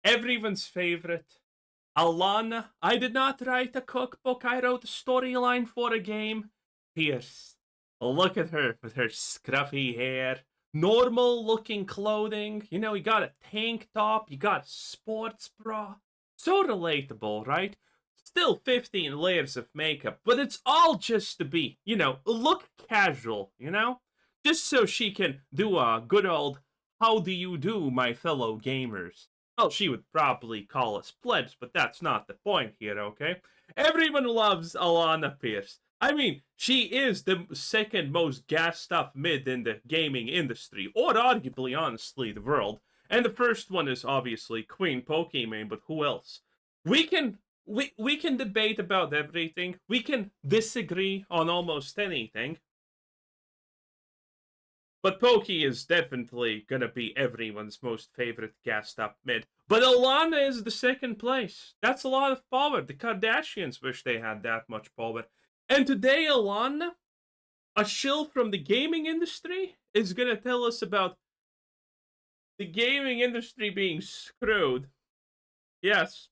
everyone's favorite, Alanah. I did not write a cookbook, I wrote a storyline for a game. Pierce. Look at her with her scruffy hair, normal looking clothing. You know, you got a tank top, you got a sports bra. So relatable, right? Still 15 layers of makeup, but it's all just to be, look casual, Just so she can do a good old how do you do, my fellow gamers. Well, she would probably call us plebs, but that's not the point here, okay? Everyone loves Alanah Pearce. I mean, she is the second most gassed up mid in the gaming industry, or arguably, honestly, the world. And the first one is obviously Queen Pokemon, but who else? We can we can debate about everything. We can disagree on almost anything. But Pokey is definitely gonna be everyone's most favorite gassed up mid. But Alanah is the second place. That's a lot of power. The Kardashians wish they had that much power. And today, Alanah, a shill from the gaming industry, is gonna tell us about the gaming industry being screwed. Yes,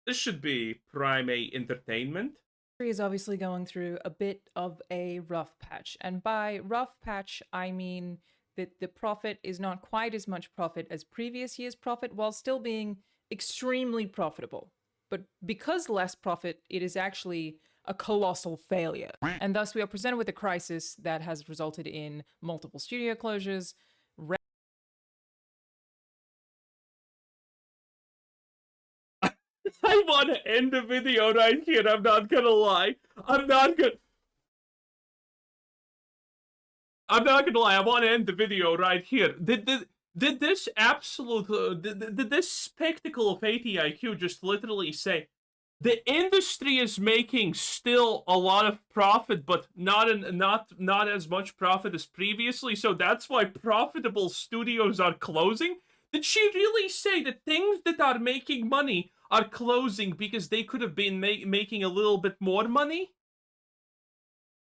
this should be Prime A entertainment. Is obviously going through a bit of a rough patch. And by rough patch, I mean that the profit is not quite as much profit as previous year's profit while still being extremely profitable. But because less profit, it is actually a colossal failure. And thus we are presented with a crisis that has resulted in multiple studio closures. I want to end the video right here. I'm not gonna lie. I'm not gonna lie. I want to end the video right here. Did this absolute did this spectacle of ATIQ just literally say the industry is making still a lot of profit, but not as much profit as previously, so that's why profitable studios are closing? Did she really say that things that are making money are closing because they could have been making a little bit more money?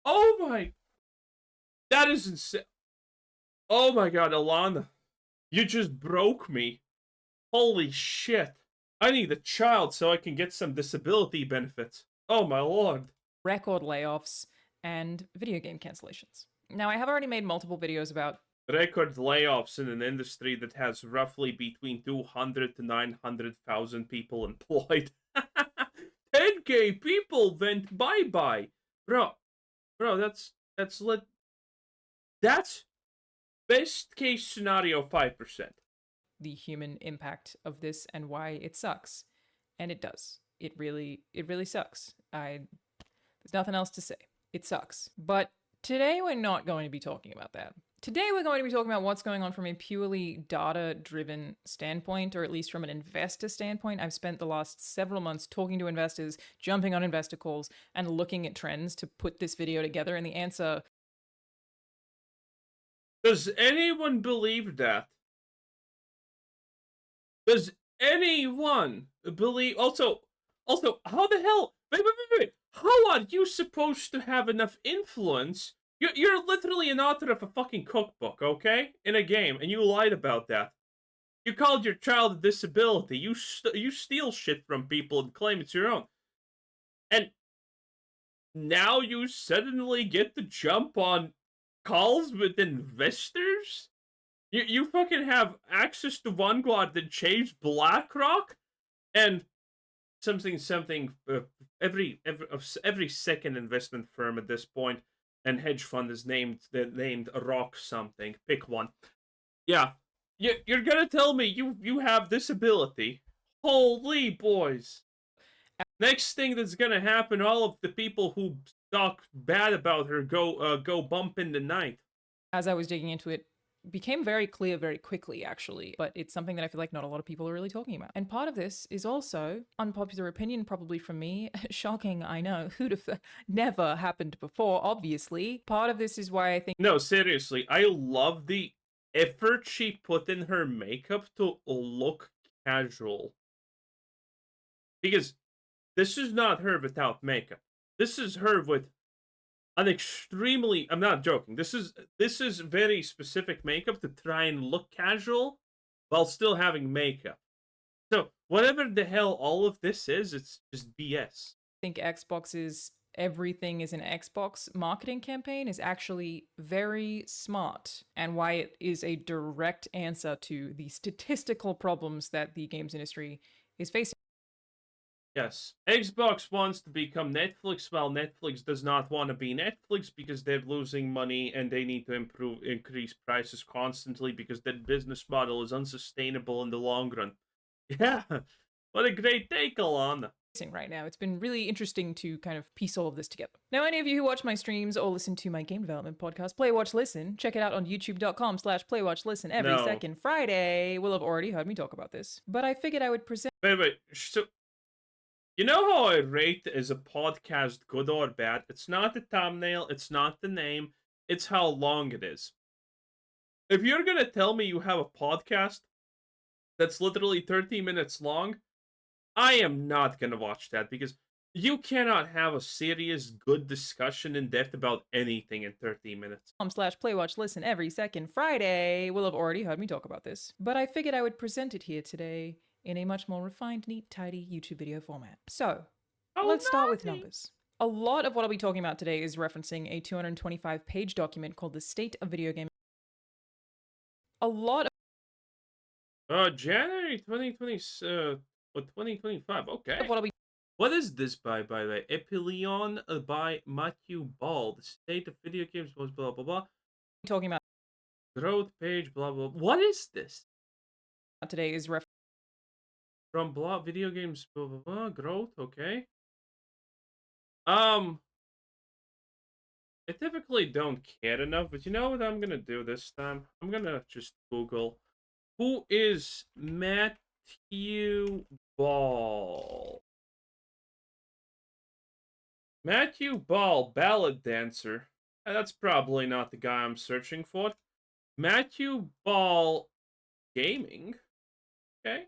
Oh my... That is insane. Oh my god, Alanah. You just broke me. Holy shit. I need a child so I can get some disability benefits. Oh my lord. Record layoffs and video game cancellations. Now, I have already made multiple videos about record layoffs in an industry that has roughly between 200 to 900,000 people employed. 10k people went bye-bye. Bro, that's lit. That's best case scenario 5%. The human impact of this and why it sucks. And it does. It really sucks. There's nothing else to say. It sucks. But today we're not going to be talking about that. Today we're going to be talking about what's going on from a purely data-driven standpoint, or at least from an investor standpoint. I've spent the last several months talking to investors, jumping on investor calls, and looking at trends to put this video together, and the answer... Does anyone believe that? Does anyone believe... Also, how the hell... Wait. How are you supposed to have enough influence? You're literally an author of a fucking cookbook, okay? In a game, and you lied about that. You called your child a disability. You steal shit from people and claim it's your own. And now you suddenly get to jump on calls with investors? You fucking have access to Vanguard that changed BlackRock? And every second investment firm at this point and hedge fund is named Rock something. Pick one. Yeah. You're gonna tell me you have this ability. Holy boys. Next thing that's gonna happen, all of the people who talk bad about her go bump in the night. As I was digging into it, became very clear very quickly, actually, but it's something that I feel like not a lot of people are really talking about. And part of this is also unpopular opinion, probably from me. Shocking, I know. Who'd have never happened before, obviously. Part of this is why I think... No, seriously, I love the effort she put in her makeup to look casual. Because this is not her without makeup. This is her with an extremely... I'm not joking. This is very specific makeup to try and look casual while still having makeup. So whatever the hell all of this is, it's just BS. think Xbox's everything is an Xbox marketing campaign is actually very smart, and why it is a direct answer to the statistical problems that the games industry is facing. Yes, Xbox wants to become Netflix, while Netflix does not want to be Netflix because they're losing money and they need to increase prices constantly because their business model is unsustainable in the long run. Yeah, what a great take, Alanah. Right now. It's been really interesting to kind of piece all of this together. Now, any of you who watch my streams or listen to my game development podcast, Play, Watch, Listen, check it out on youtube.com/playwatchlisten every No. second Friday, will have already heard me talk about this. But I figured I would present. Wait. So, you know how I rate is a podcast good or bad? It's not the thumbnail, it's not the name, it's how long it is. If you're gonna tell me you have a podcast that's literally 30 minutes long, I am not gonna watch that because you cannot have a serious, good discussion in depth about anything in 30 minutes. /Play, Watch, Listen every second Friday, will have already heard me talk about this. But I figured I would present it here today in a much more refined, neat, tidy YouTube video format. So, let's start with numbers. A lot of what I'll be talking about today is referencing a 225-page document called The State of Video Game. A lot of January 2025. Okay. what I'll be What is this by the way? Epilion by Matthew Ball. The state of video games was blah blah blah. talking about Growth page blah blah. What is this? today is From blah video games blah blah blah. Growth, okay. I typically don't care enough, but you know what I'm gonna do this time? I'm gonna just Google who is Matthew Ball. Matthew Ball, ballad dancer. That's probably not the guy I'm searching for. Matthew Ball Gaming. Okay.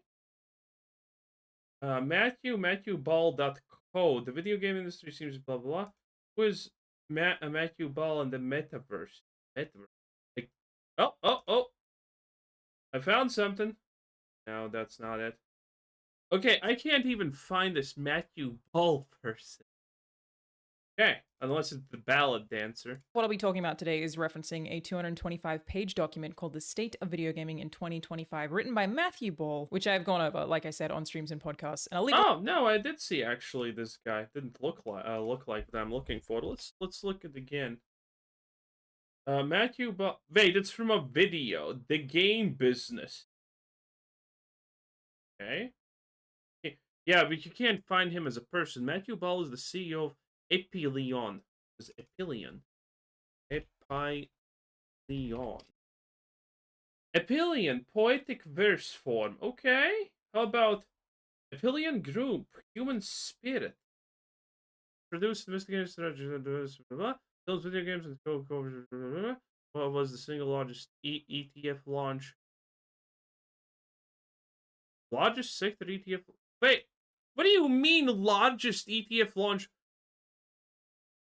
MatthewBall.co. The video game industry seems blah blah blah. Who is Matthew Ball in the metaverse? Like, oh. I found something. No, that's not it. Okay, I can't even find this Matthew Ball person. Okay, unless it's the ballad dancer. what I'll be talking about today is referencing a 225-page document called The State of Video Gaming in 2025, written by Matthew Ball, which I've gone over, like I said, on streams and podcasts. And I'll leave Oh no, I did see actually this guy didn't look like what I'm looking for. Let's look at it again. Matthew Ball. Wait, it's from a video. The Game Business. Okay. Yeah, but you can't find him as a person. Matthew Ball is the CEO of Epilion. Is Epilion? Epilion, poetic verse form. Okay. How about Epilion Group, Human Spirit? Produced, investigators, those video games and go. What was the single largest ETF launch? Largest sector ETF. Wait, what do you mean largest ETF launch?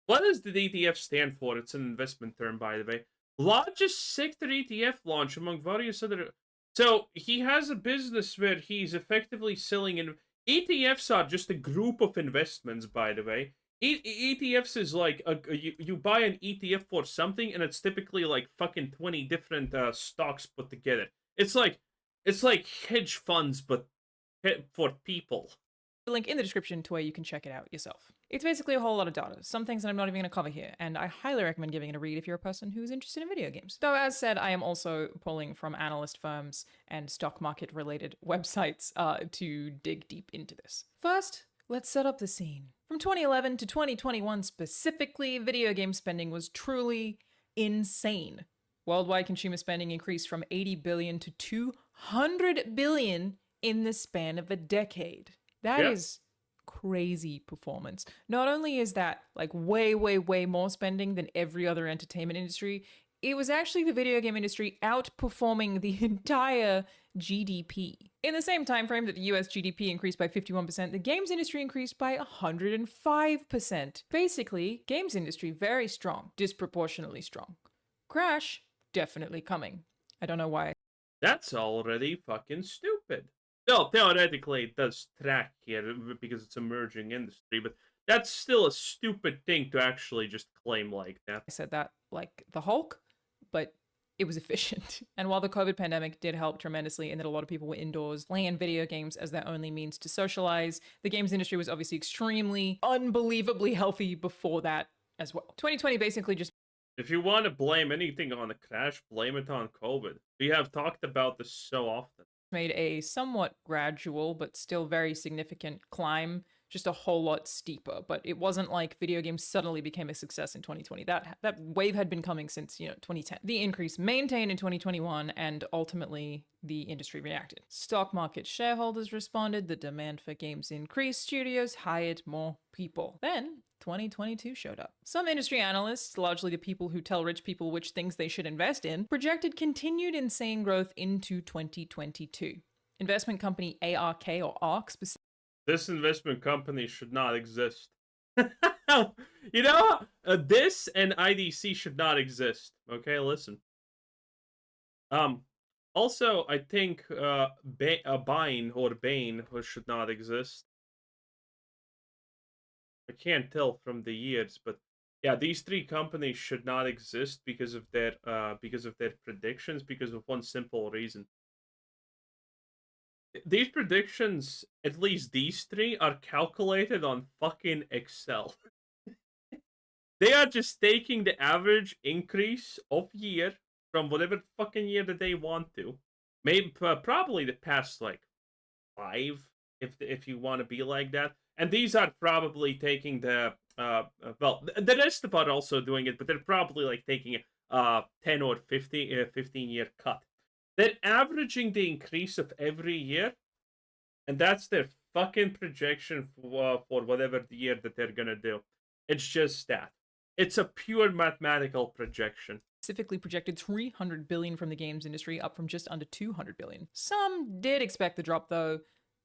What does the ETF stand for? It's an investment term, by the way. Largest sector ETF launch among various other. So he has a business where he's effectively selling in. ETFs are just a group of investments, by the way. ETFs is like you buy an ETF for something, and it's typically like fucking 20 different stocks put together. It's like hedge funds, but for people. link in the description to where you can check it out yourself. It's basically a whole lot of data, some things that I'm not even going to cover here, and I highly recommend giving it a read if you're a person who's interested in video games. Though, as said, I am also pulling from analyst firms and stock market related websites to dig deep into this. First, let's set up the scene. From 2011 to 2021 specifically, video game spending was truly insane. Worldwide consumer spending increased from 80 billion to 200 billion in the span of a decade. That is crazy performance. Not only is that like way more spending than every other entertainment industry, it was actually the video game industry outperforming the entire GDP. In the same time frame that the US GDP increased by 51%, the games industry increased by 105%. Basically, games industry very strong, disproportionately strong. Crash definitely coming. I don't know why. That's already fucking stupid. Well, theoretically, it does track here because it's emerging industry, but that's still a stupid thing to actually just claim like that. I said that like the Hulk, but it was efficient. And while the COVID pandemic did help tremendously in that a lot of people were indoors playing video games as their only means to socialize, the games industry was obviously extremely, unbelievably healthy before that as well. 2020 basically just If you want to blame anything on the crash, blame it on COVID. We have talked about this so often. made a somewhat gradual but still very significant climb, just a whole lot steeper. But it wasn't like video games suddenly became a success in 2020. That wave had been coming since 2010. The increase maintained in 2021, and ultimately the industry reacted. Stock market shareholders responded, the demand for games increased, studios hired more people. Then 2022 showed up. Some industry analysts, largely the people who tell rich people which things they should invest in, projected continued insane growth into 2022. Investment company ARK specifically. This investment company should not exist. This and IDC should not exist. Okay, listen. Also, I think Bine or Bane should not exist. I can't tell from the years, but yeah, these three companies should not exist because of their predictions, because of one simple reason. These predictions, at least these three, are calculated on fucking Excel. They are just taking the average increase of year from whatever fucking year that they want to. Maybe probably the past like 5, if you want to be like that. And these are probably taking the the rest of are also doing it, but they're probably like taking a 10 or 15 year cut. They're averaging the increase of every year, and that's their fucking projection for whatever the year that they're gonna do. It's just that. It's a pure mathematical projection. Specifically projected 300 billion from the games industry, up from just under 200 billion. Some did expect the drop though,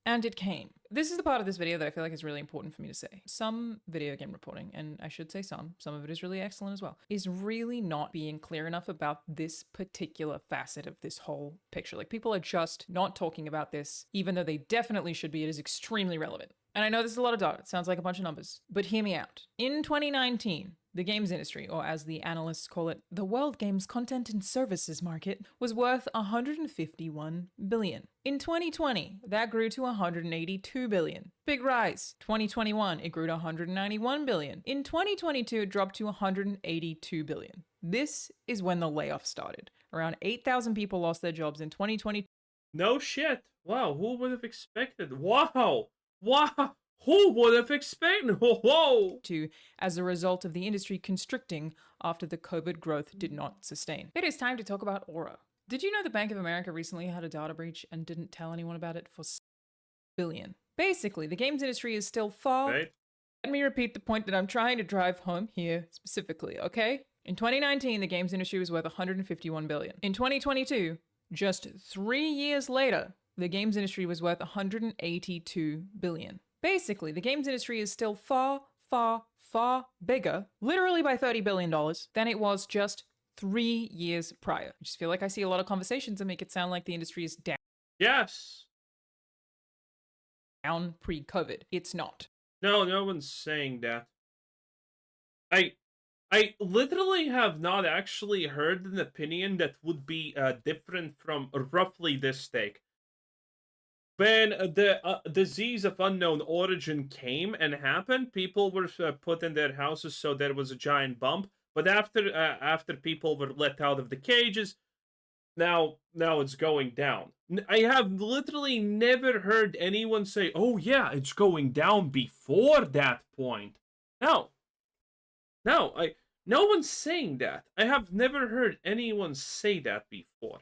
and it came. This is the part of this video that I feel like is really important for me to say. Some video game reporting, and I should say some of it is really excellent as well, is really not being clear enough about this particular facet of this whole picture. Like, people are just not talking about this, even though they definitely should be. It is extremely relevant. And I know this is a lot of data. It sounds like a bunch of numbers, but hear me out. In 2019, the games industry, or as the analysts call it, the world games content and services market, was worth 151 billion. In 2020, that grew to 182 billion. Big rise. 2021, it grew to 191 billion. In 2022, it dropped to 182 billion. This is when the layoffs started. Around 8,000 people lost their jobs in 2020. No shit. Wow, who would have expected? Wow. Who would have expected? Whoa! As a result of the industry constricting after the COVID growth did not sustain. It is time to talk about Aura. Did you know the Bank of America recently had a data breach and didn't tell anyone about it for billion? Basically, the games industry is still far. Right. Let me repeat the point that I'm trying to drive home here specifically, okay? In 2019, the games industry was worth 151 billion. In 2022, just 3 years later, the games industry was worth 182 billion. Basically, the games industry is still far, far, far bigger, literally by $30 billion, than it was just 3 years prior. I just feel like I see a lot of conversations that make it sound like the industry is down. Yes. Down pre-COVID. It's not. No one's saying that. I literally have not actually heard an opinion that would be different from roughly this take. When the disease of unknown origin came and happened, people were put in their houses, so there was a giant bump. But after people were let out of the cages, now it's going down. I have literally never heard anyone say, "Oh yeah, it's going down" before that point. No one's saying that. I have never heard anyone say that before.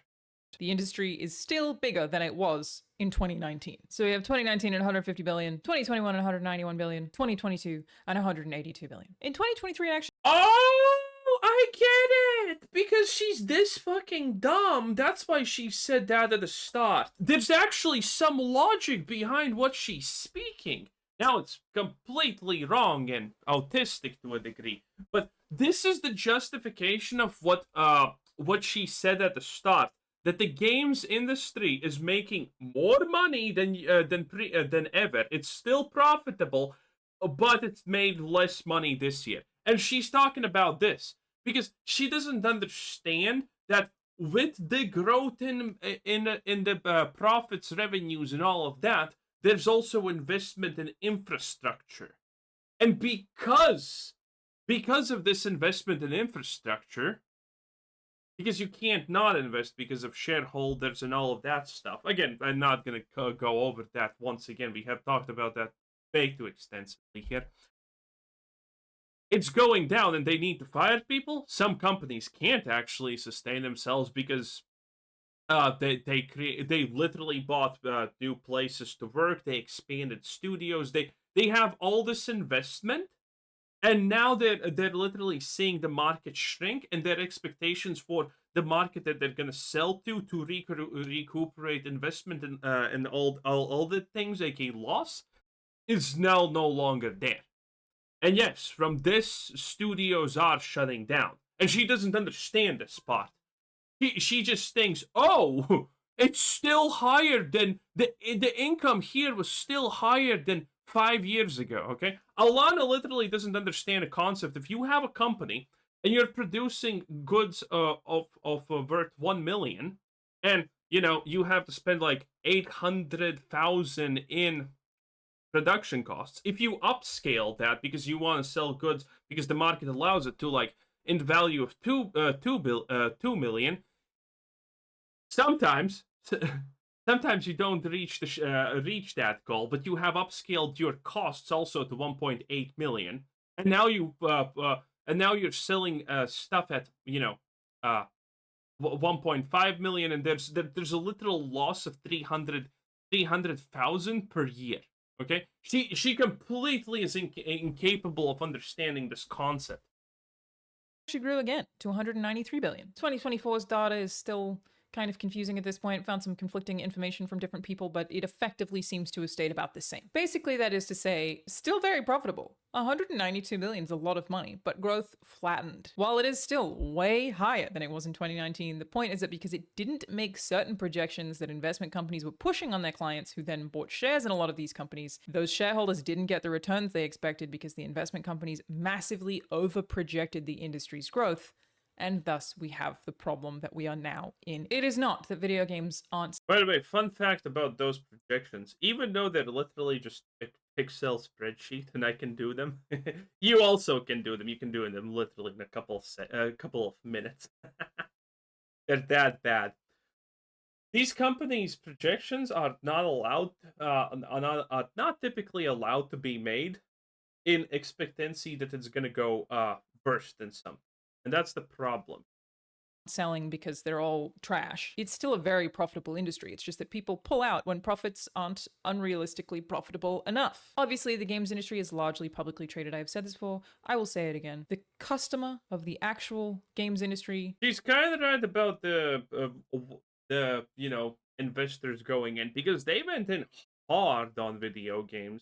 The industry is still bigger than it was in 2019. So we have 2019 at 150 billion, 2021 at 191 billion, 2022 at 182 billion. In 2023, actually. Oh, I get it! Because she's this fucking dumb. That's why she said that at the start. There's actually some logic behind what she's speaking. Now it's completely wrong and autistic to a degree. But this is the justification of what she said at the start. that the games industry is making more money than ever. It's still profitable, but it's made less money this year. And she's talking about this because she doesn't understand that with the growth in the profits, revenues, and all of that, there's also investment in infrastructure. And because of this investment in infrastructure, because you can't not invest because of shareholders and all of that stuff. Again, I'm not going to go over that once again. We have talked about that way too extensively here. It's going down and they need to fire people. Some companies can't actually sustain themselves because they literally bought new places to work. They expanded studios. They have all this investment, and now they're literally seeing the market shrink, and their expectations for the market that they're gonna sell to recuperate investment in all the things they can loss is now no longer there. And yes, from this, studios are shutting down, and she doesn't understand this part. She just thinks, oh, it's still higher than the income here was still higher than 5 years ago. Okay, Alanah literally doesn't understand a concept. If you have a company and you're producing goods of worth 1 million, and you have to spend like 800,000 in production costs. If you upscale that because you want to sell goods because the market allows it to, like in the value of 2 million, sometimes you don't reach reach that goal, but you have upscaled your costs also to 1.8 million, and now you're selling stuff at 1.5 million, and there's a literal loss of 300,000 per year. Okay, she completely is incapable of understanding this concept. She grew again to 193 billion. 2024's data is still kind of confusing at this point. Found some conflicting information from different people, but it effectively seems to have stayed about the same. Basically, that is to say, still very profitable. 192 million is a lot of money, but growth flattened. While it is still way higher than it was in 2019, the point is that because it didn't make certain projections that investment companies were pushing on their clients who then bought shares in a lot of these companies, those shareholders didn't get the returns they expected because the investment companies massively overprojected the industry's growth, and thus we have the problem that we are now in. It is not that video games aren't... By the way, fun fact about those projections, even though they're literally just a Excel spreadsheet and I can do them, you also can do them. You can do them literally in a couple of minutes. They're that bad. These companies' projections are not allowed, are not typically allowed to be made in expectancy that it's going to go worse than something. And that's the problem. Selling because they're all trash. It's still a very profitable industry. It's just that people pull out when profits aren't unrealistically profitable enough. Obviously, the games industry is largely publicly traded. I've said this before. I will say it again. The customer of the actual games industry... She's kind of right about the investors going in, because they went in hard on video games.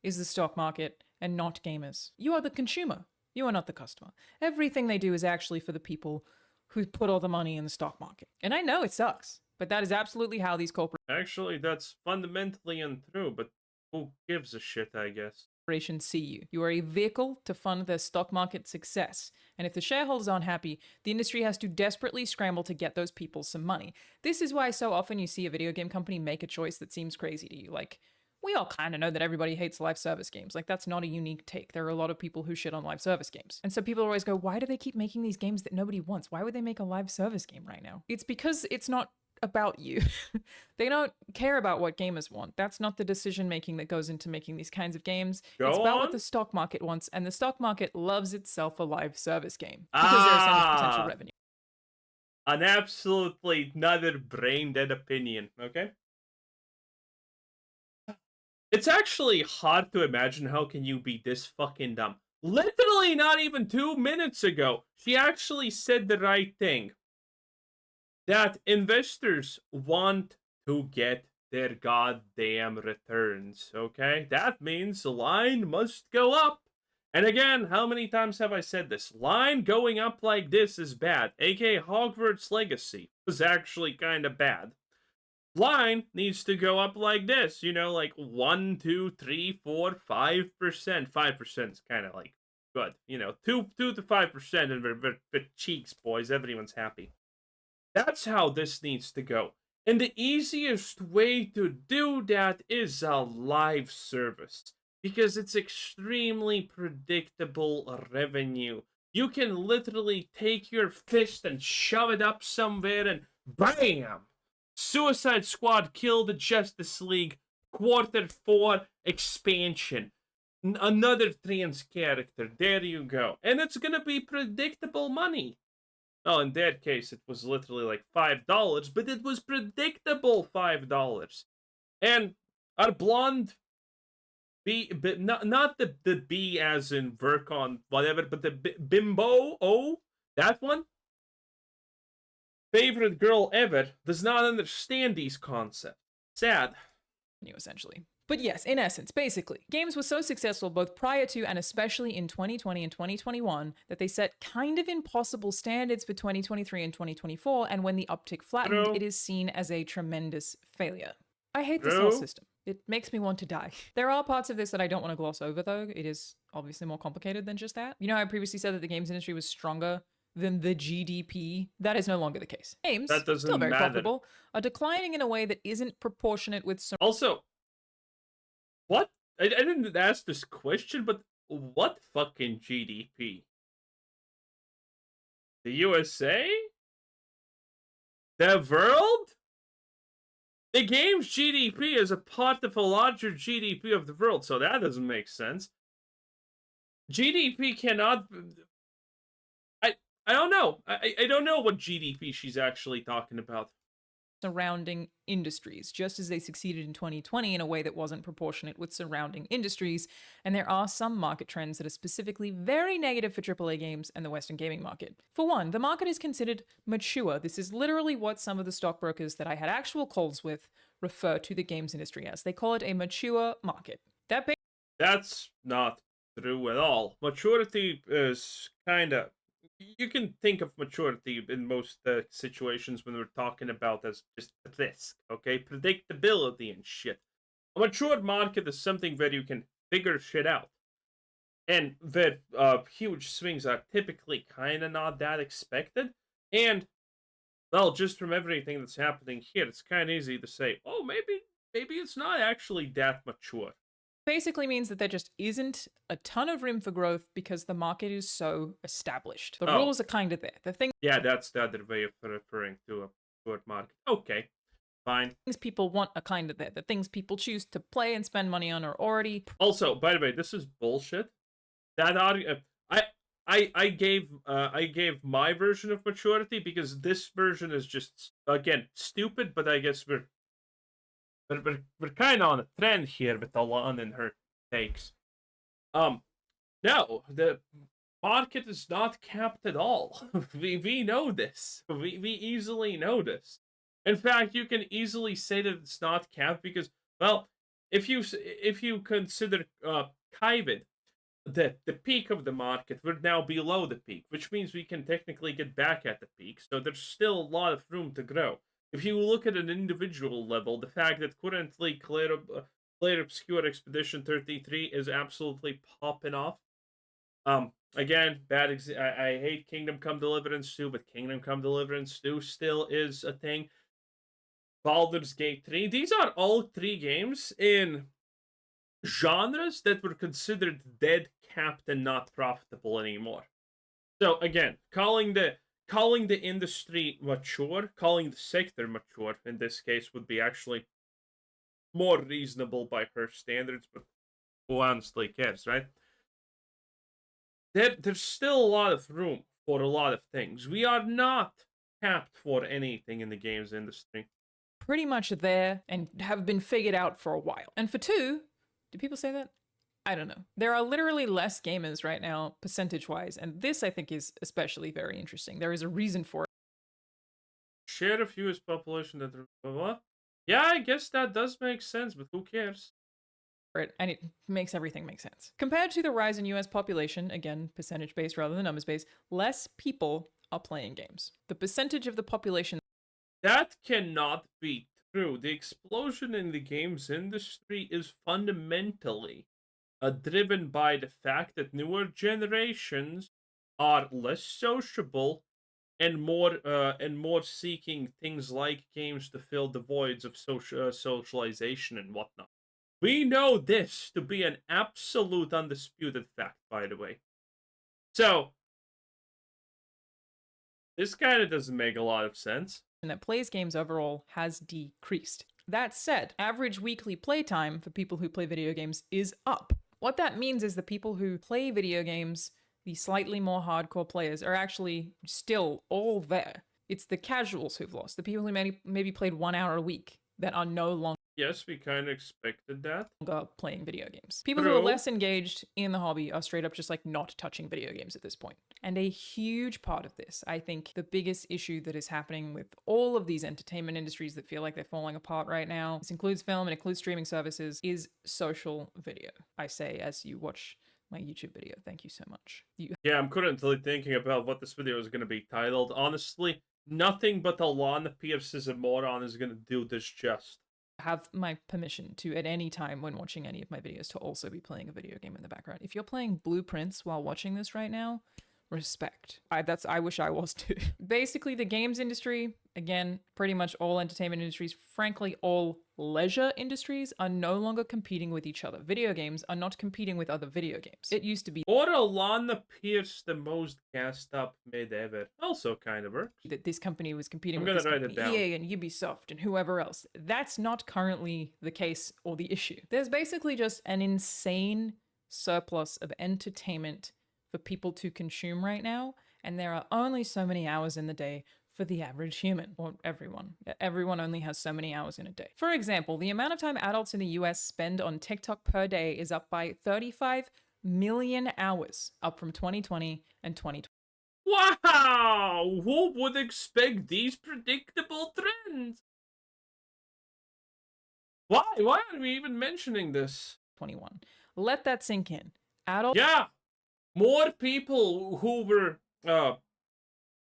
Is the stock market and not gamers. You are the consumer. You are not the customer. Everything they do is actually for the people who put all the money in the stock market. And I know it sucks, but that is absolutely how these Actually, that's fundamentally untrue, but who gives a shit, I guess. Corporations see you. You are a vehicle to fund their stock market success. And if the shareholders aren't happy, the industry has to desperately scramble to get those people some money. This is why so often you see a video game company make a choice that seems crazy to you. Like, we all kind of know that everybody hates live service games. Like, that's not a unique take. There are a lot of people who shit on live service games. And so people always go, why do they keep making these games that nobody wants? Why would they make a live service game right now? It's because it's not about you. They don't care about what gamers want. That's not the decision making that goes into making these kinds of games. It's about what the stock market wants, and the stock market loves itself a live service game because there's so much potential revenue. An absolutely another brain dead opinion, okay? It's actually hard to imagine how can you be this fucking dumb. Literally not even 2 minutes ago, she actually said the right thing. That investors want to get their goddamn returns, okay? That means the line must go up. And again, how many times have I said this? Line going up like this is bad. aka Hogwarts Legacy was actually kind of bad. Line needs to go up like this, like 1, 2, 3, 4, 5%. 5% is kind of like good, 2 to 5%, and we're cheeks, boys. Everyone's happy. That's how this needs to go. And the easiest way to do that is a live service because it's extremely predictable revenue. You can literally take your fist and shove it up somewhere and BAM! Suicide Squad killed the Justice League Quarter 4 expansion. Another trans character. There you go. And it's gonna be predictable money. Oh, in that case, it was literally like $5, but it was predictable $5. And our blonde B, not the B as in work on whatever, but the bimbo, that one, favorite girl ever, does not understand these concepts. Sad. Essentially. But yes, in essence, basically, games were so successful both prior to and especially in 2020 and 2021 that they set kind of impossible standards for 2023 and 2024, and when the uptick flattened, it is seen as a tremendous failure. I hate this whole system. It makes me want to die. There are parts of this that I don't want to gloss over, though. It is obviously more complicated than just that. I previously said that the games industry was stronger than the GDP. That is no longer the case. Games, that doesn't still very matter. profitable, are declining in a way that isn't proportionate with some. Also, what? I didn't ask this question, but what fucking GDP? The USA? The world? The game's GDP is a part of a larger GDP of the world, so that doesn't make sense. GDP cannot... I don't know. I don't know what GDP she's actually talking about. Surrounding industries, just as they succeeded in 2020 in a way that wasn't proportionate with surrounding industries. And there are some market trends that are specifically very negative for AAA games and the Western gaming market. For one, the market is considered mature. This is literally what some of the stockbrokers that I had actual calls with refer to the games industry as. They call it a mature market. That's not true at all. Maturity is kind of... You can think of maturity in most situations when we're talking about as just risk, okay? Predictability and shit. A mature market is something where you can figure shit out. And where huge swings are typically kind of not that expected. And, well, just from everything that's happening here, it's kind of easy to say, oh, maybe it's not actually that mature. Basically means that there just isn't a ton of room for growth because the market is so established. The rules are kind of there. The thing. Yeah, that's the other way of referring to a short market. Okay, fine. Things people want are kind of there. The things people choose to play and spend money on are already. Also, by the way, this is bullshit. That I gave my version of maturity because this version is just, again, stupid. But I guess we're kind of on a trend here with Alanah and her takes. No, the market is not capped at all. we know this. We easily know this. In fact, you can easily say that it's not capped because, well, if you consider COVID the peak of the market, we're now below the peak, which means we can technically get back at the peak. So there's still a lot of room to grow. If you look at an individual level, the fact that currently Claire Obscure Expedition 33 is absolutely popping off. Again, I hate Kingdom Come Deliverance 2, but Kingdom Come Deliverance 2 still is a thing. Baldur's Gate 3. These are all 3 games in genres that were considered dead, capped, and not profitable anymore. So again, calling the industry mature, calling the sector mature in this case would be actually more reasonable by her standards, but who honestly cares, right? There's still a lot of room for a lot of things. We are not capped for anything in the games industry. Pretty much there and have been figured out for a while. And for 2, do people say that? I don't know. There are literally less gamers right now, percentage-wise, and this, I think, is especially very interesting. There is a reason for it. Share of US population that... What? Yeah, I guess that does make sense, but who cares? it, and it makes everything make sense. Compared to the rise in US population, again, percentage based rather than numbers based, less people are playing games. The percentage of the population That cannot be true. The explosion in the games industry is fundamentally driven by the fact that newer generations are less sociable and more seeking things like games to fill the voids of socialization and whatnot. We know this to be an absolute undisputed fact, by the way. So this kind of doesn't make a lot of sense. that plays games overall has decreased. That said, average weekly playtime for people who play video games is up. What that means is the people who play video games, the slightly more hardcore players, are actually still all there. It's the casuals who've lost, the people who maybe played 1 hour a week that are no longer Yes, we kind of expected that. playing video games. People who are True. less engaged in the hobby are straight up just like not touching video games at this point. And a huge part of this, I think the biggest issue that is happening with all of these entertainment industries that feel like they're falling apart right now, this includes film and includes streaming services, is social video. I say as you watch my YouTube video. Thank you so much. Yeah, I'm currently thinking about what this video is going to be titled. Honestly, nothing but Alanah Pearce is a moron is going to do this just. Have my permission to, at any time when watching any of my videos, to also be playing a video game in the background. If you're playing Blueprints while watching this right now, respect. I wish I was too. Basically, the games industry, again, pretty much all entertainment industries, frankly, all leisure industries are no longer competing with each other. Video games are not competing with other video games. It used to be Or Alanah Pearce, the most gassed up mid ever. Also kind of works. that this company was competing I'm with this gonna write company, it down. EA and Ubisoft and whoever else. That's not currently the case or the issue. There's basically just an insane surplus of entertainment for people to consume right now, and there are only so many hours in the day for the average human, or everyone. Everyone only has so many hours in a day. For example, the amount of time adults in the US spend on TikTok per day is up by 35 million hours, up from 2020 and 2020. Wow! Who would expect these predictable trends? Why? Why are we even mentioning this? 21. Let that sink in. Adults Yeah! More people who were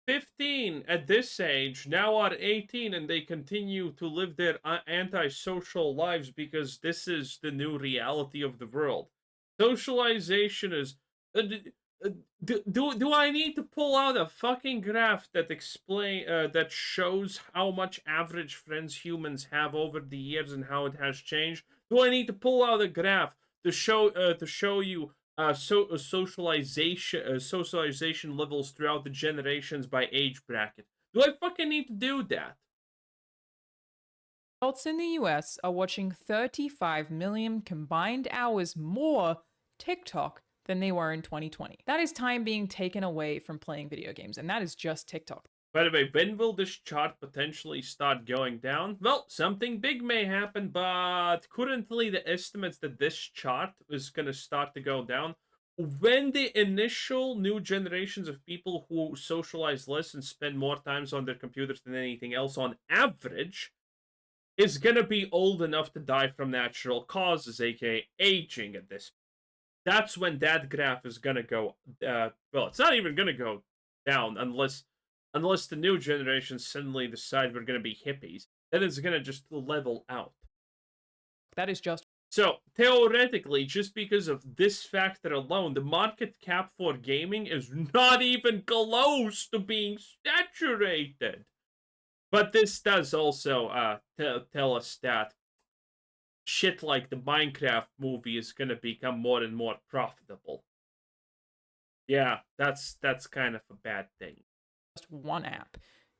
15 at this age now are 18 and they continue to live their antisocial lives because this is the new reality of the world. Socialization is... do I need to pull out a fucking graph that that shows how much average friends humans have over the years and how it has changed? Do I need to pull out a graph to show you socialization levels throughout the generations by age bracket? Do I fucking need to do that? Adults in the US are watching 35 million combined hours more TikTok than they were in 2020. That is time being taken away from playing video games, and that is just TikTok. By the way, when will this chart potentially start going down? Well, something big may happen, but currently the estimates that this chart is going to start to go down when the initial new generations of people who socialize less and spend more times on their computers than anything else on average is going to be old enough to die from natural causes, aka aging at this point. That's when that graph is going to go, well, it's not even going to go down unless the new generation suddenly decide we're going to be hippies. Then it's going to just level out. That is just... So, theoretically, just because of this factor alone, the market cap for gaming is not even close to being saturated. But this does also tell us that shit like the Minecraft movie is going to become more and more profitable. Yeah, that's kind of a bad thing. Just one app.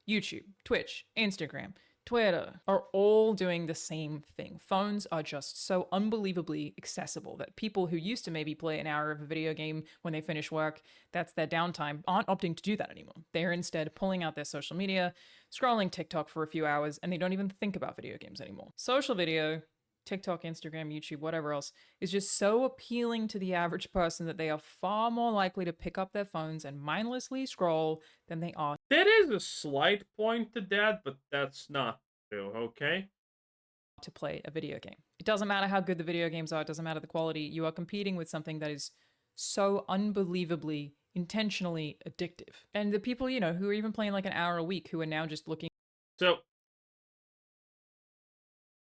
YouTube, Twitch, Instagram, Twitter are all doing the same thing. Phones are just so unbelievably accessible that people who used to maybe play an hour of a video game when they finish work, that's their downtime, aren't opting to do that anymore. They're instead pulling out their social media, scrolling TikTok for a few hours, and they don't even think about video games anymore. Social video, TikTok, Instagram, YouTube, whatever else, is just so appealing to the average person that they are far more likely to pick up their phones and mindlessly scroll than they are. There is a slight point to that, but that's not true, okay? to play a video game. It doesn't matter how good the video games are, it doesn't matter the quality. You are competing with something that is so unbelievably, intentionally addictive. And the people, you know, who are even playing like an hour a week who are now just looking. So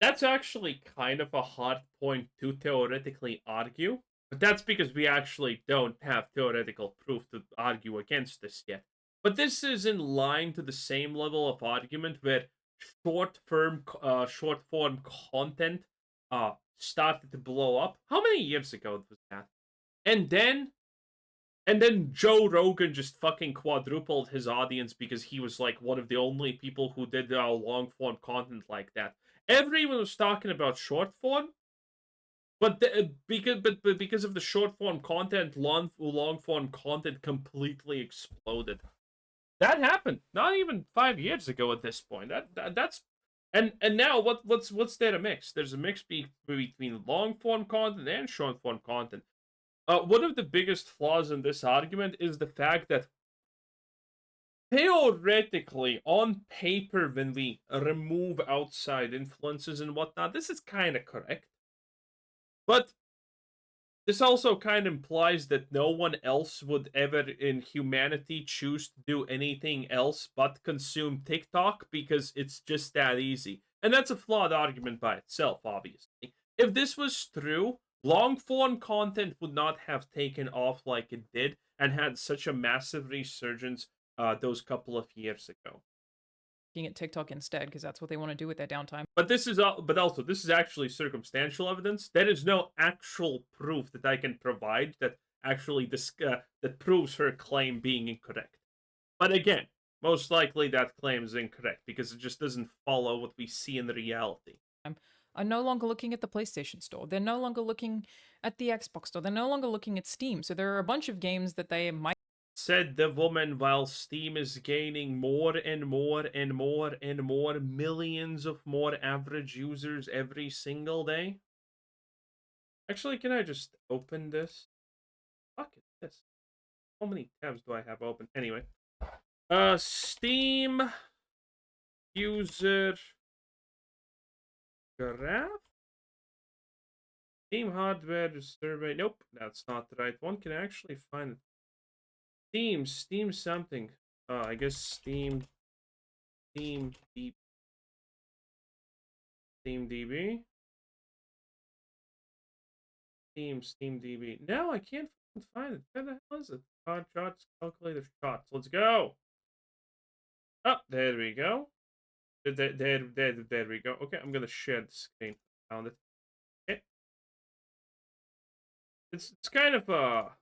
that's actually kind of a hard point to theoretically argue, but that's because we actually don't have theoretical proof to argue against this yet. But this is in line to the same level of argument where short form content started to blow up. How many years ago was that? And then Joe Rogan just fucking quadrupled his audience because he was like one of the only people who did long form content like that. Everyone was talking about short form, but because of the short form content, long form content completely exploded. That happened not even 5 years ago at this point. That's and now what's there a mix? There's a mix between long form content and short form content. One of the biggest flaws in this argument is the fact that theoretically, on paper, when we remove outside influences and whatnot, this is kind of correct. But this also kind of implies that no one else would ever in humanity choose to do anything else but consume TikTok because it's just that easy. And that's a flawed argument by itself, obviously. If this was true, long form content would not have taken off like it did and had such a massive resurgence those couple of years ago. At TikTok instead because that's what they want to do with their downtime. But this is actually circumstantial evidence. There is no actual proof that I can provide that actually that proves her claim being incorrect. But again, most likely that claim is incorrect because it just doesn't follow what we see in the reality. Are no longer looking at the PlayStation Store. They're no longer looking at the Xbox Store. They're no longer looking at Steam. So there are a bunch of games that they might. Said the woman while Steam is gaining more and more and more and more millions of more average users every single day. Actually, can I just open this? Fuck it, this. How many tabs do I have open? Anyway. Steam user graph? Steam hardware survey. Nope, that's not the right one. Can I actually find it? Steam something. I guess Steam DB. Steam DB. No, I can't find it. Where the hell is it? Card charts, calculator charts. Let's go. Oh, there we go. There we go. Okay, I'm gonna share the screen. Found it. Okay. It's kind of a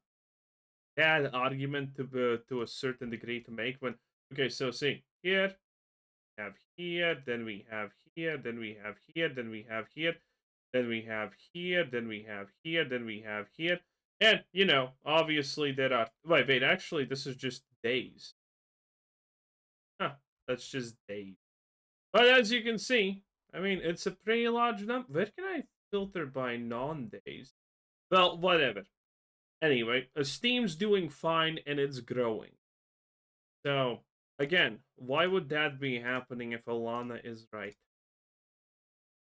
bad argument to a certain degree to make when. Okay, so see here, have here, then we have here, then we have here, then we have here, then we have here, then we have here, then we have here, and you know, obviously there are. Wait, actually, this is just days. Huh, that's just days. But as you can see, I mean, it's a pretty large number. Where can I filter by non-days? Well, whatever. Anyway, Steam's doing fine and it's growing. So, again, why would that be happening if Alanah is right?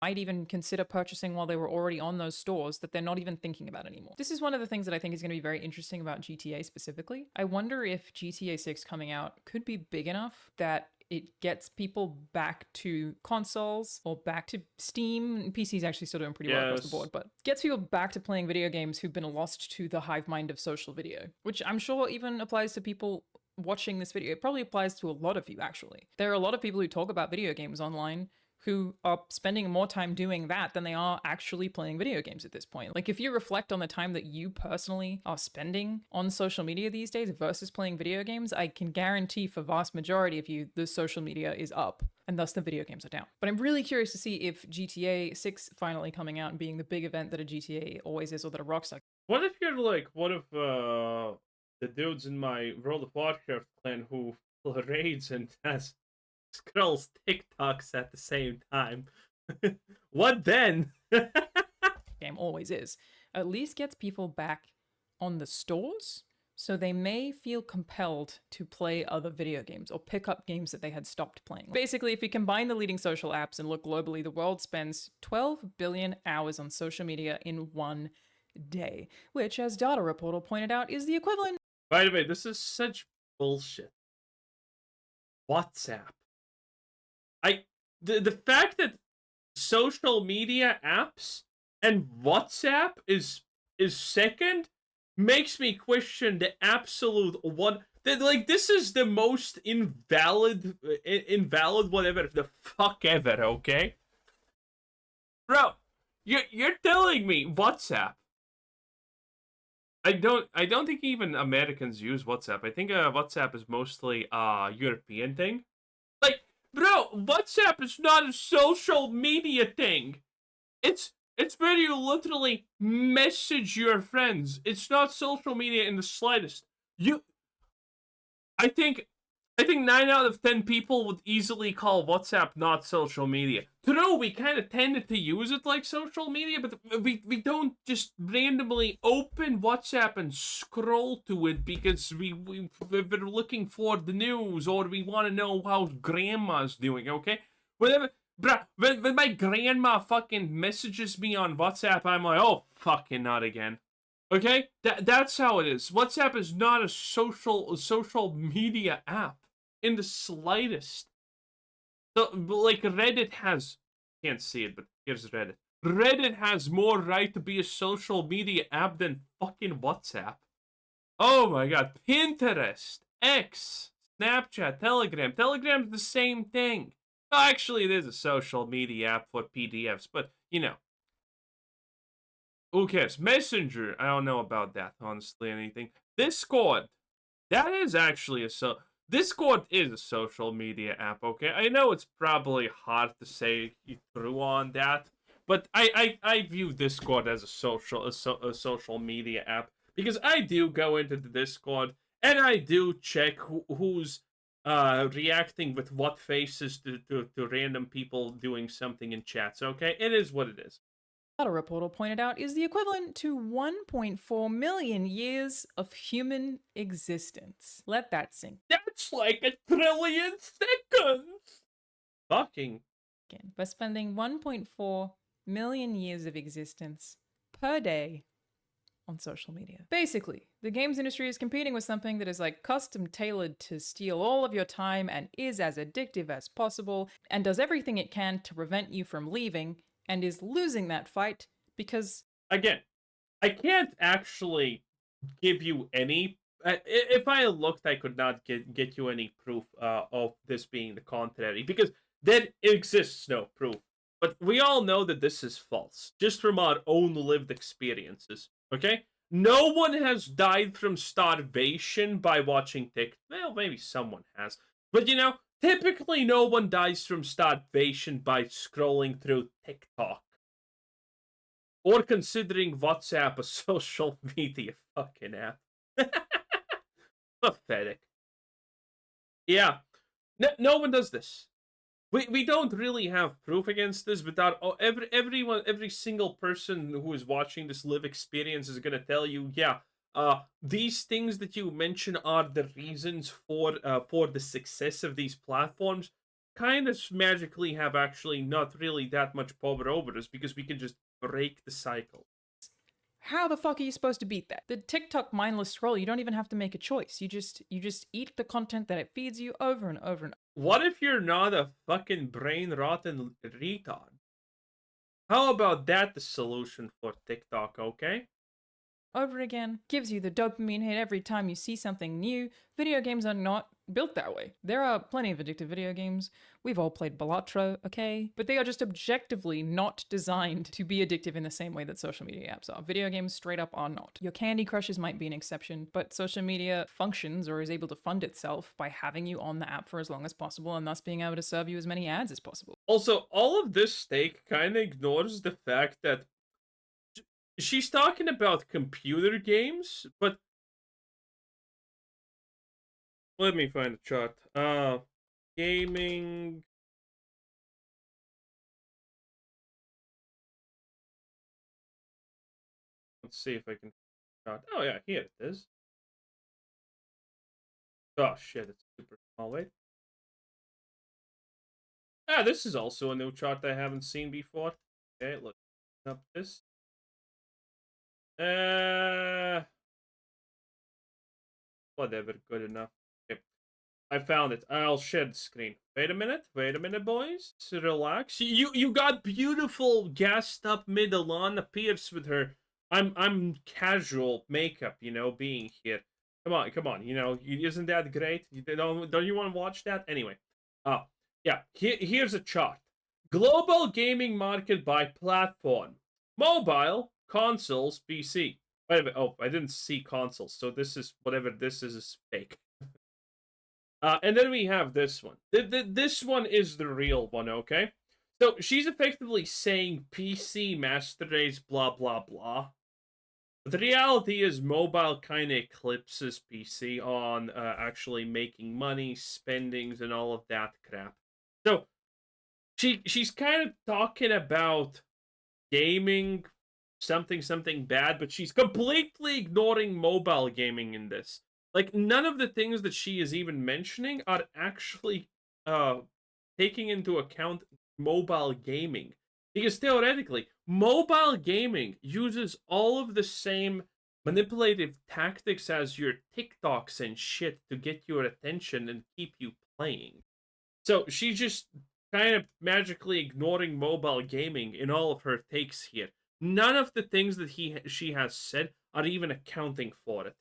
Might even consider purchasing while they were already on those stores that they're not even thinking about anymore. This is one of the things that I think is going to be very interesting about GTA specifically. I wonder if GTA 6 coming out could be big enough that it gets people back to consoles or back to Steam. PC's actually still doing pretty well across the board, but gets people back to playing video games who've been lost to the hive mind of social video, which I'm sure even applies to people watching this video. It probably applies to a lot of you, actually. There are a lot of people who talk about video games online who are spending more time doing that than they are actually playing video games at this point. Like, if you reflect on the time that you personally are spending on social media these days versus playing video games, I can guarantee for vast majority of you, the social media is up and thus the video games are down. But I'm really curious to see if GTA 6 finally coming out and being the big event that a GTA always is, or that a Rockstar. What if you're like one of the dudes in my World of Warcraft clan who raids and scrolls TikToks at the same time? What then? Game always is. At least gets people back on the stores so they may feel compelled to play other video games or pick up games that they had stopped playing. Basically, if we combine the leading social apps and look globally, the world spends 12 billion hours on social media in one day, which, as Data Reporter pointed out, is the equivalent. By the way, this is such bullshit. WhatsApp. The fact that social media apps and WhatsApp is second makes me question the absolute one. Like, this is the most invalid whatever the fuck ever. Okay, bro, you're telling me WhatsApp. I don't think even Americans use WhatsApp. I think WhatsApp is mostly European thing. Like, bro, WhatsApp is not a social media thing. It's where you literally message your friends. It's not social media in the slightest. I think I think 9 out of 10 people would easily call WhatsApp not social media. True, we kind of tended to use it like social media, but we don't just randomly open WhatsApp and scroll to it because we're looking for the news or we want to know how grandma's doing, okay? Whenever, bruh, when my grandma fucking messages me on WhatsApp, I'm like, oh, fucking not again. Okay? That's how it is. WhatsApp is not a social media app in the slightest. So, like, Reddit has, can't see it, but here's Reddit. Reddit has more right to be a social media app than fucking WhatsApp. Oh my god. Pinterest, X, Snapchat, Telegram. Telegram's the same thing. Well, actually, it is a social media app for PDFs, but, you know. Who cares? Messenger, I don't know about that, honestly, anything. Discord, that is actually Discord is a social media app, okay? I know it's probably hard to say through on that, but I view Discord as a social media app because I do go into the Discord and I do check who's reacting with what faces to random people doing something in chats, okay? It is what it is. Data Reporter pointed out is the equivalent to 1.4 million years of human existence. Let that sink. That's like 1,000,000,000,000 seconds. Fucking. By spending 1.4 million years of existence per day on social media. Basically, the games industry is competing with something that is like custom tailored to steal all of your time and is as addictive as possible and does everything it can to prevent you from leaving and is losing that fight because, again, I can't actually give you any. If I looked, I could not get you any proof of this being the contrary because there exists no proof. But we all know that this is false, just from our own lived experiences. Okay, no one has died from starvation by watching TikTok. Well, maybe someone has, but you know, typically no one dies from starvation by scrolling through TikTok. Or considering WhatsApp a social media fucking app. Pathetic. Yeah. No one does this. We don't really have proof against this, but that every single person who is watching this live experience is gonna tell you, yeah, these things that you mention are the reasons for the success of these platforms. Kind of magically have actually not really that much power over us because we can just break the cycle. how the fuck are you supposed to beat that? The TikTok mindless scroll, you don't even have to make a choice. You just eat the content that it feeds you over and over and over. What if you're not a fucking brain rotten retard? How about that the solution for TikTok, okay? Over again, gives you the dopamine hit every time you see something new. Video games are not built that way. There are plenty of addictive video games. We've all played Balatro, okay? But they are just objectively not designed to be addictive in the same way that social media apps are. Video games straight up are not. Your Candy Crushes might be an exception, but social media functions or is able to fund itself by having you on the app for as long as possible and thus being able to serve you as many ads as possible. Also, all of this take kind of ignores the fact that she's talking about computer games, but let me find a chart. Gaming. Let's see if I can. Oh yeah, here it is. Oh shit, it's super small. Wait. Ah, this is also a new chart I haven't seen before. Okay, let's open up this. Whatever, good enough. Okay, I found it. I'll share the screen. Wait a minute, boys. Relax. You got beautiful gassed up mid Alanah Pearce with her. I'm casual makeup, being here. Come on. Isn't that great? Don't you want to watch that anyway? Uh yeah. Here's a chart. Global gaming market by platform. Mobile, consoles, PC. Wait a minute. Oh, I didn't see consoles. So this is whatever this is fake. And then we have this one. This one is the real one, okay? So she's effectively saying PC master race, blah, blah, blah. But the reality is mobile kind of eclipses PC on actually making money, spendings, and all of that crap. So she's kind of talking about gaming, something bad, but she's completely ignoring mobile gaming in this. Like none of the things that she is even mentioning are actually uh taking into account mobile gaming. Because theoretically, mobile gaming uses all of the same manipulative tactics as your TikToks and shit to get your attention and keep you playing. So she's just kind of magically ignoring mobile gaming in all of her takes here. None of the things that she has said are even accounting for it.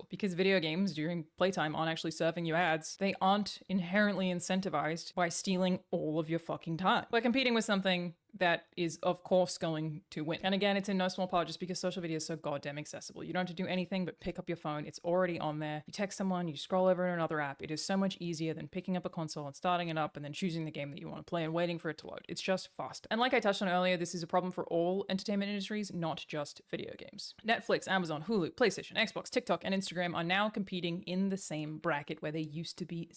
Because video games during playtime aren't actually serving you ads, they aren't inherently incentivized by stealing all of your fucking time. We're competing with something that is, of course, going to win. And again, it's in no small part just because social media is so goddamn accessible. You don't have to do anything but pick up your phone. It's already on there. You text someone, you scroll over to another app. It is so much easier than picking up a console and starting it up and then choosing the game that you want to play and waiting for it to load. It's just fast. And like I touched on earlier, this is a problem for all entertainment industries, not just video games. Netflix, Amazon, Hulu, PlayStation, Xbox, TikTok, and Instagram are now competing in the same bracket where they used to be.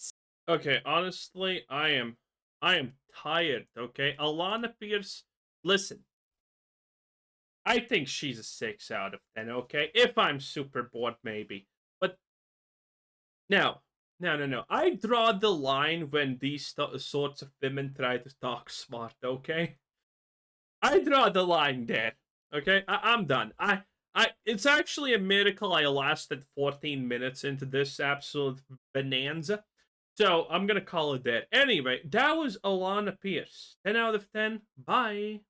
Okay, honestly, I am tired, okay? Alanah Pearce, listen. I think she's a 6 out of 10, okay? If I'm super bored, maybe. But no. I draw the line when these sorts of women try to talk smart, okay? I draw the line there. Okay, I'm done. It's actually a miracle I lasted 14 minutes into this absolute bonanza. So I'm gonna call it there. Anyway, that was Alanah Pearce. 10 out of 10. Bye.